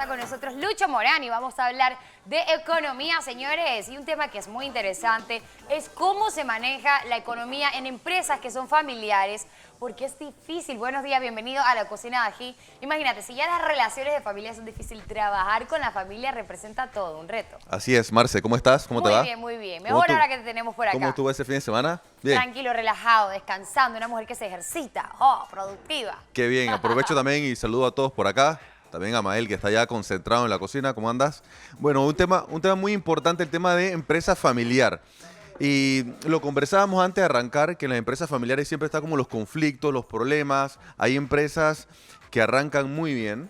Está con nosotros Lucho Morán y vamos a hablar de economía, señores. Y un tema que es muy interesante es cómo se maneja la economía en empresas que son familiares, porque es difícil. Buenos días, bienvenido a la cocina de Ají. Imagínate, si ya las relaciones de familia son difíciles, trabajar con la familia representa todo, un reto. Así es, Marce, ¿cómo estás? ¿Cómo te va? Muy bien, muy bien. Mejor ahora que te tenemos por acá. ¿Cómo estuvo ese fin de semana? Bien. Tranquilo, relajado, descansando, una mujer que se ejercita, productiva. Qué bien, aprovecho también y saludo a todos por acá. También a Mael, que está ya concentrado en la cocina. ¿Cómo andas? Bueno, un tema muy importante, el tema de empresa familiar. Y lo conversábamos antes de arrancar, que en las empresas familiares siempre está como los conflictos, los problemas. Hay empresas que arrancan muy bien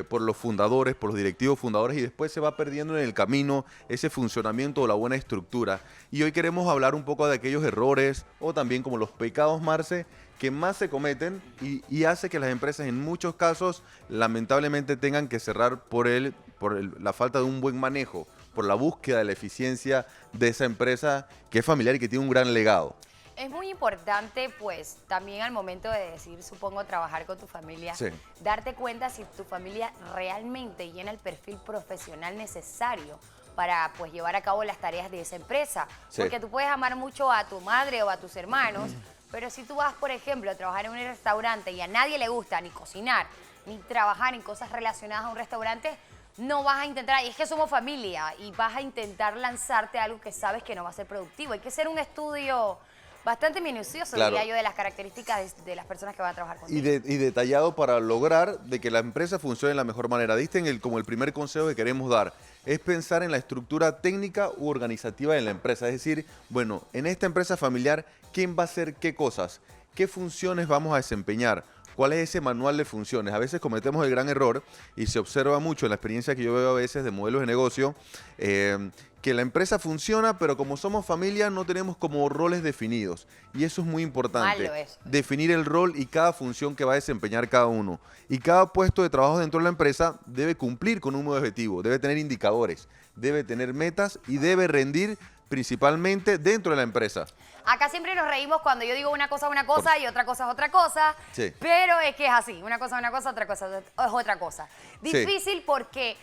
por los fundadores, por los directivos fundadores, y después se va perdiendo en el camino ese funcionamiento o la buena estructura. Y hoy queremos hablar un poco de aquellos errores o también como los pecados, Marce, que más se cometen y hace que las empresas en muchos casos lamentablemente tengan que cerrar por la falta de un buen manejo, por la búsqueda de la eficiencia de esa empresa que es familiar y que tiene un gran legado. Es muy importante, pues, también al momento de decir, supongo, trabajar con tu familia, Sí. darte cuenta si tu familia realmente llena el perfil profesional necesario para, pues, llevar a cabo las tareas de esa empresa. Sí. Porque tú puedes amar mucho a tu madre o a tus hermanos, pero si tú vas, por ejemplo, a trabajar en un restaurante y a nadie le gusta ni cocinar, ni trabajar en cosas relacionadas a un restaurante, no vas a intentar, y es que somos familia, y vas a intentar lanzarte a algo que sabes que no va a ser productivo. Hay que hacer un estudio bastante minucioso, Claro, diría yo, de las características de las personas que van a trabajar contigo. y detallado para lograr de que la empresa funcione de la mejor manera. Diste como el primer consejo que queremos dar, es pensar en la estructura técnica u organizativa de la empresa. Es decir, bueno, en esta empresa familiar, ¿quién va a hacer qué cosas? ¿Qué funciones vamos a desempeñar? ¿Cuál es ese manual de funciones? A veces cometemos el gran error, y se observa mucho en la experiencia que yo veo a veces de modelos de negocio, que la empresa funciona, pero como somos familia no tenemos como roles definidos. Y eso es muy importante. Malo eso. Definir el rol y cada función que va a desempeñar cada uno. Y cada puesto de trabajo dentro de la empresa debe cumplir con un objetivo, debe tener indicadores, debe tener metas y debe rendir principalmente dentro de la empresa. Acá siempre nos reímos cuando yo digo una cosa y otra cosa es otra cosa, Sí. pero es que es así, una cosa es una cosa, otra cosa es otra cosa. Sí. Difícil porque,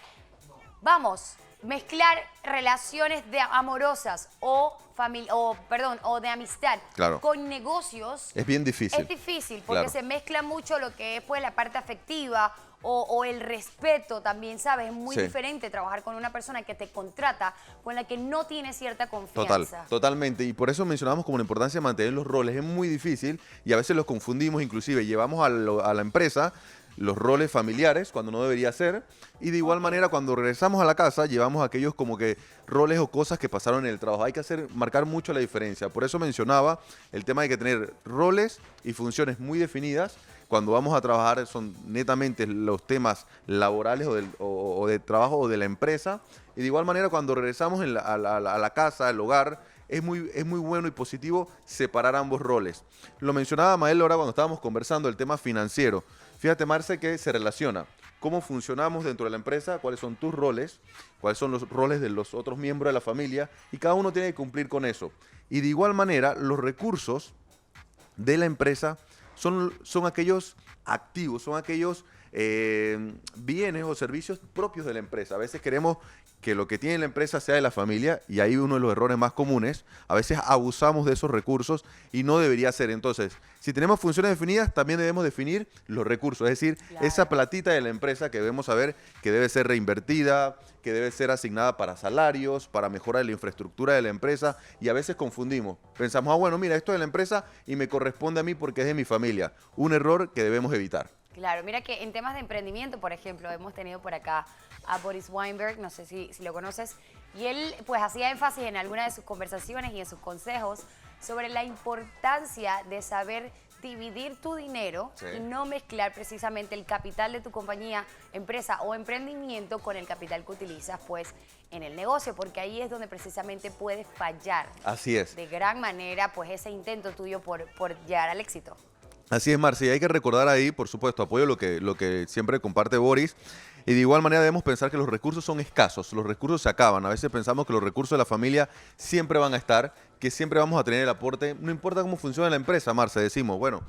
vamos, mezclar relaciones amorosas o de amistad Claro. con negocios Es bien difícil. es difícil porque Claro. se mezcla mucho lo que es, pues, la parte afectiva o el respeto también, ¿sabes? Es muy Sí. diferente trabajar con una persona que te contrata con la que no tiene cierta Total, confianza. totalmente. Y por eso mencionamos como la importancia de mantener los roles. Es muy difícil y a veces los confundimos, inclusive llevamos a la empresa los roles familiares cuando no debería ser, y de igual manera cuando regresamos a la casa llevamos aquellos como que roles o cosas que pasaron en el trabajo. Hay que marcar mucho la diferencia. Por eso mencionaba el tema de que tener roles y funciones muy definidas. Cuando vamos a trabajar son netamente los temas laborales o de trabajo o de la empresa. Y de igual manera cuando regresamos a la casa, al hogar, es muy bueno y positivo separar ambos roles. Lo mencionaba Mael ahora cuando estábamos conversando el tema financiero. Fíjate, Marce, que se relaciona cómo funcionamos dentro de la empresa, cuáles son tus roles, cuáles son los roles de los otros miembros de la familia, y cada uno tiene que cumplir con eso. Y de igual manera, los recursos de la empresa son aquellos activos, son aquellos bienes o servicios propios de la empresa. A veces queremos que lo que tiene la empresa sea de la familia, y ahí uno de los errores más comunes. A veces abusamos de esos recursos y no debería ser. Entonces, si tenemos funciones definidas, también debemos definir los recursos, es decir, Claro. esa platita de la empresa que debemos saber que debe ser reinvertida, que debe ser asignada para salarios, para mejorar la infraestructura de la empresa, y a veces confundimos. Pensamos, bueno, mira, esto es de la empresa y me corresponde a mí porque es de mi familia. Un error que debemos evitar. Claro, mira que en temas de emprendimiento, por ejemplo, hemos tenido por acá a Boris Weinberg, no sé si lo conoces, y él pues hacía énfasis en algunas de sus conversaciones y en sus consejos sobre la importancia de saber dividir tu dinero, Sí. y no mezclar precisamente el capital de tu compañía, empresa o emprendimiento con el capital que utilizas pues en el negocio, porque ahí es donde precisamente puedes fallar Así es. de gran manera pues ese intento tuyo por llegar al éxito. Así es, Marcia, y hay que recordar ahí, por supuesto, apoyo lo que siempre comparte Boris, y de igual manera debemos pensar que los recursos son escasos, los recursos se acaban. A veces pensamos que los recursos de la familia siempre van a estar, que siempre vamos a tener el aporte, no importa cómo funciona la empresa, Marcia, decimos, bueno,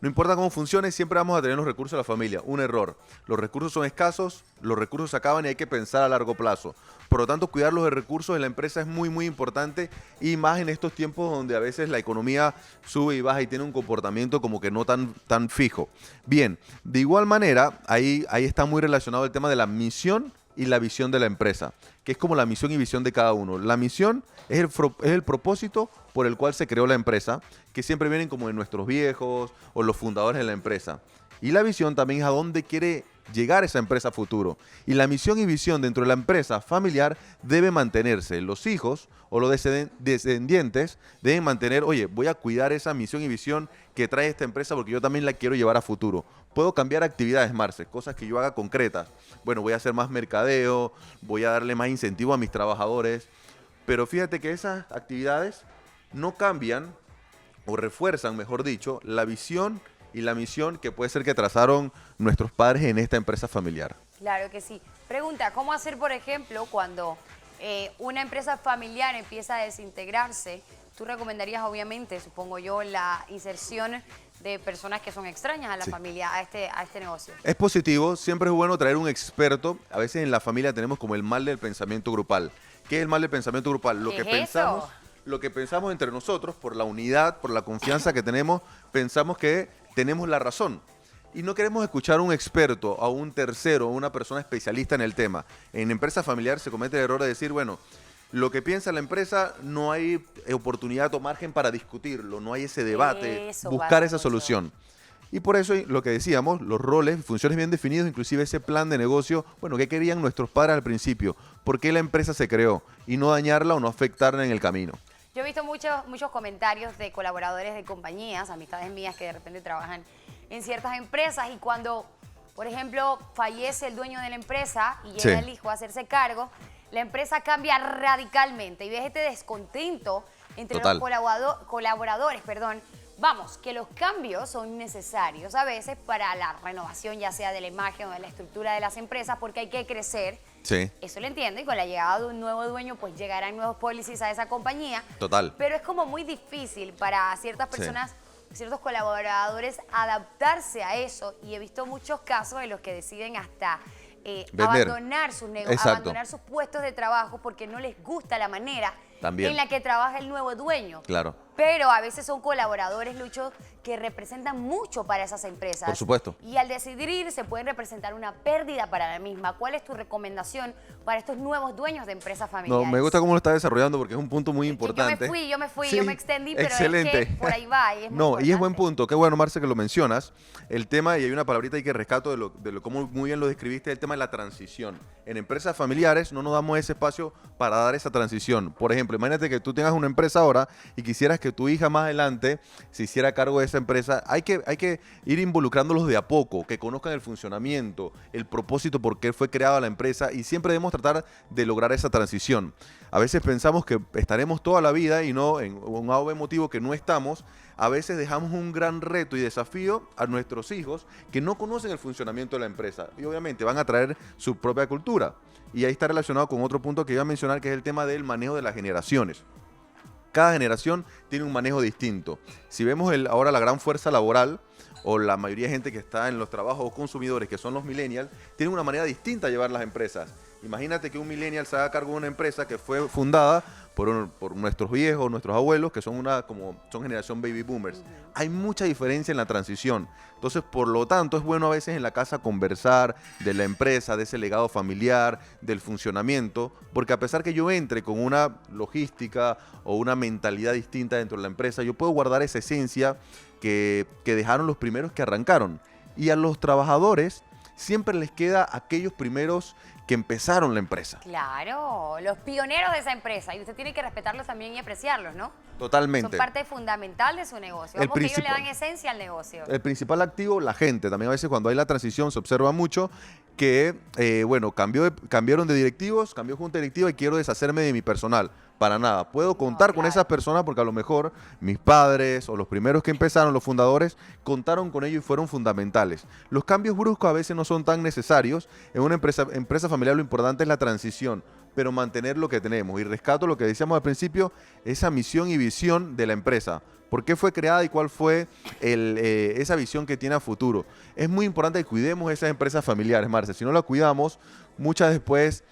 No importa cómo funcione, siempre vamos a tener los recursos de la familia. Un error. Los recursos son escasos, los recursos se acaban y hay que pensar a largo plazo. Por lo tanto, cuidar los recursos de la empresa es muy, muy importante y más en estos tiempos donde a veces la economía sube y baja y tiene un comportamiento como que no tan fijo. Bien, de igual manera, ahí está muy relacionado el tema de la misión y la visión de la empresa, que es como la misión y visión de cada uno. La misión es el propósito por el cual se creó la empresa, que siempre vienen como de nuestros viejos o los fundadores de la empresa. Y la visión también es a dónde quiere llegar esa empresa a futuro. Y la misión y visión dentro de la empresa familiar debe mantenerse. Los hijos o los descendientes deben mantener, oye, voy a cuidar esa misión y visión que trae esta empresa porque yo también la quiero llevar a futuro. Puedo cambiar actividades, Marce, cosas que yo haga concretas. Bueno, voy a hacer más mercadeo, voy a darle más incentivo a mis trabajadores. Pero fíjate que esas actividades no cambian o refuerzan, mejor dicho, la visión y la misión que puede ser que trazaron nuestros padres en esta empresa familiar. Claro que sí. Pregunta, ¿cómo hacer, por ejemplo, cuando una empresa familiar empieza a desintegrarse? Tú recomendarías, obviamente, supongo yo, la inserción de personas que son extrañas a la familia, a este negocio. Es positivo, siempre es bueno traer un experto. A veces en la familia tenemos como el mal del pensamiento grupal. ¿Qué es el mal del pensamiento grupal? ¿Qué es eso? Lo que pensamos entre nosotros, por la unidad, por la confianza que tenemos, pensamos que tenemos la razón. Y no queremos escuchar a un experto, a un tercero, a una persona especialista en el tema. En empresa familiar se comete el error de decir, bueno, lo que piensa la empresa no hay oportunidad o margen para discutirlo, no hay ese debate, buscar esa solución. Y por eso lo que decíamos, los roles, funciones bien definidos, inclusive ese plan de negocio, bueno, ¿qué querían nuestros padres al principio? ¿Por qué la empresa se creó? Y no dañarla o no afectarla en el camino. Yo he visto muchos comentarios de colaboradores de compañías, amistades mías que de repente trabajan en ciertas empresas y cuando, por ejemplo, fallece el dueño de la empresa y llega el hijo a hacerse cargo, la empresa cambia radicalmente y ves este descontento entre los colaboradores. Vamos, que los cambios son necesarios a veces para la renovación ya sea de la imagen o de la estructura de las empresas porque hay que crecer. Sí. Eso lo entiendo y con la llegada de un nuevo dueño pues llegarán nuevos policies a esa compañía. Total. Pero es como muy difícil para ciertas personas, ciertos colaboradores adaptarse a eso y he visto muchos casos en los que deciden hasta abandonar sus negocios, abandonar sus puestos de trabajo porque no les gusta la manera en la que trabaja el nuevo dueño. Claro. Pero a veces son colaboradores, Lucho, que representan mucho para esas empresas. Por supuesto. Y al decidir irse pueden representar una pérdida para la misma. ¿Cuál es tu recomendación para estos nuevos dueños de empresas familiares? No, me gusta cómo lo está desarrollando porque es un punto muy importante. Yo me fui, yo me extendí, pero excelente. es que por ahí va. Y es no, y es buen punto. Qué bueno, Marce, que lo mencionas. El tema, y hay una palabrita ahí que rescato de lo cómo muy bien lo describiste, el tema de la transición. En empresas familiares no nos damos ese espacio para dar esa transición. Por ejemplo, imagínate que tú tengas una empresa ahora y quisieras que tu hija más adelante se hiciera cargo de esa empresa. Hay que ir involucrándolos de a poco, que conozcan el funcionamiento, el propósito por qué fue creada la empresa y siempre debemos tratar de lograr esa transición. A veces pensamos que estaremos toda la vida y no en un lado motivo que no estamos. A veces dejamos un gran reto y desafío a nuestros hijos que no conocen el funcionamiento de la empresa y obviamente van a traer su propia cultura. Y ahí está relacionado con otro punto que iba a mencionar, que es el tema del manejo de las generaciones. Cada generación tiene un manejo distinto. Si vemos ahora la gran fuerza laboral o la mayoría de gente que está en los trabajos consumidores, que son los millennials, tienen una manera distinta de llevar las empresas. Imagínate que un millennial se haga cargo de una empresa que fue fundada por nuestros viejos, nuestros abuelos, que son generación baby boomers. Hay mucha diferencia en la transición. Entonces, por lo tanto, es bueno a veces en la casa conversar de la empresa, de ese legado familiar, del funcionamiento, porque a pesar que yo entre con una logística o una mentalidad distinta dentro de la empresa, yo puedo guardar esa esencia que dejaron los primeros que arrancaron. Y a los trabajadores siempre les queda aquellos primeros que empezaron la empresa. Claro, los pioneros de esa empresa. Y usted tiene que respetarlos también y apreciarlos, ¿no? Totalmente. Son parte fundamental de su negocio. Vamos, que ellos le dan esencia al negocio. El principal activo, la gente. También a veces cuando hay la transición se observa mucho que, cambiaron de directivos, cambió junta directiva y quiero deshacerme de mi personal. para nada. Puedo contar con claro. esas personas porque a lo mejor mis padres o los primeros que empezaron, los fundadores, contaron con ellos y fueron fundamentales. Los cambios bruscos a veces no son tan necesarios. En una empresa familiar lo importante es la transición, pero mantener lo que tenemos. Y rescato lo que decíamos al principio, esa misión y visión de la empresa. ¿Por qué fue creada y cuál fue esa visión que tiene a futuro? Es muy importante que cuidemos esas empresas familiares, Marce. Si no las cuidamos, muchas después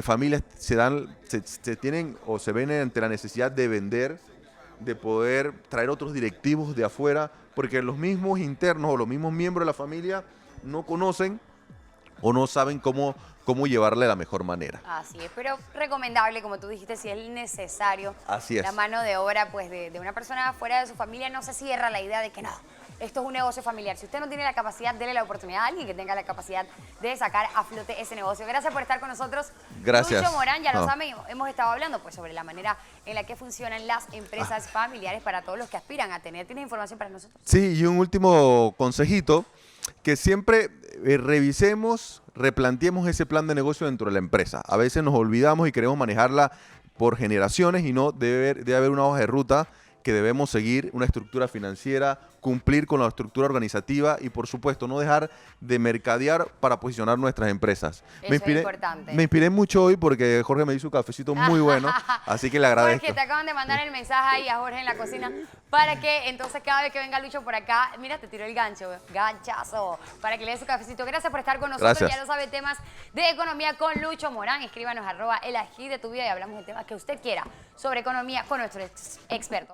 familias se tienen o se ven ante la necesidad de vender, de poder traer otros directivos de afuera, porque los mismos internos o los mismos miembros de la familia no conocen o no saben cómo llevarle de la mejor manera. Así es, pero recomendable, como tú dijiste, si es necesario. Así es. La mano de obra pues de una persona fuera de su familia, no se cierra la idea de que no, esto es un negocio familiar. Si usted no tiene la capacidad, déle la oportunidad a alguien que tenga la capacidad de sacar a flote ese negocio. Gracias por estar con nosotros. Gracias. Lucho Morán, ya lo No. saben, hemos estado hablando pues sobre la manera en la que funcionan las empresas familiares para todos los que aspiran a tener. ¿Tienes información para nosotros? Sí, y un último consejito, que siempre revisemos, replanteemos ese plan de negocio dentro de la empresa. A veces nos olvidamos y queremos manejarla por generaciones y no debe haber una hoja de ruta que debemos seguir, una estructura financiera, cumplir con la estructura organizativa y, por supuesto, no dejar de mercadear para posicionar nuestras empresas. Eso es importante. Me inspiré mucho hoy porque Jorge me hizo un cafecito muy bueno, así que le agradezco. Jorge, te acaban de mandar el mensaje ahí a Jorge en la cocina para que entonces cada vez que venga Lucho por acá, mira, te tiró el ganchazo, para que le dé su cafecito. Gracias por estar con nosotros. Gracias. Ya lo sabe, temas de economía con Lucho Morán. Escríbanos @el ají de tu vida y hablamos de temas que usted quiera sobre economía con nuestros expertos.